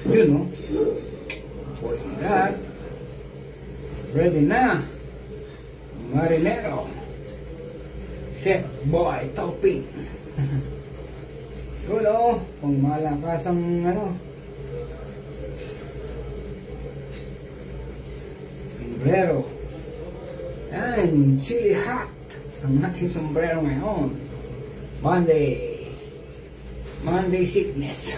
Yun, no? Putting that. Ready na. Marinero. Chef Boy Topping. Yun, no? Pang malakasang, ano, sombrero. Yan, chili hot. Ang ating sombrero ngayon. Monday sickness.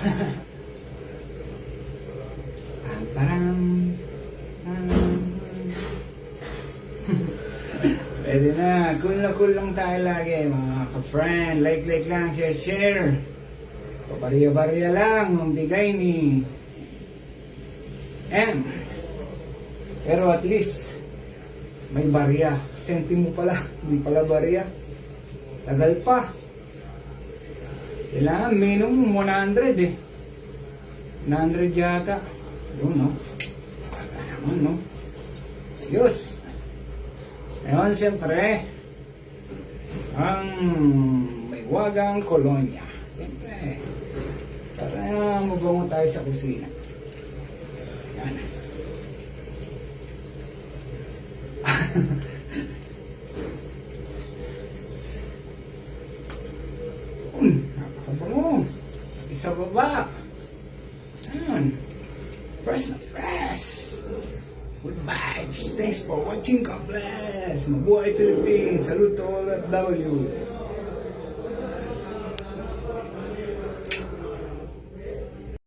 Param. Pwede na. Cool na cool lang tayo lagi, mga ka-friend. Like lang, share. Pabariya-bariya lang ang bigay ni M. Pero at least may barya. Sentimo pala, hindi pala barya. Tagal pa. Kailangan minimum 100 eh. 100 yata. Yun, no? Ayan, no? Ayos. Ngayon, siyempre, ang may wagang kolonya. Siyempre, para mabango tayo sa kusina. Yan. Napakabango. Isa baba. Ayan. Fresh na fresh. Good vibes. Thanks for watching. God bless. Mabuhay Philippines. Salute to all at W.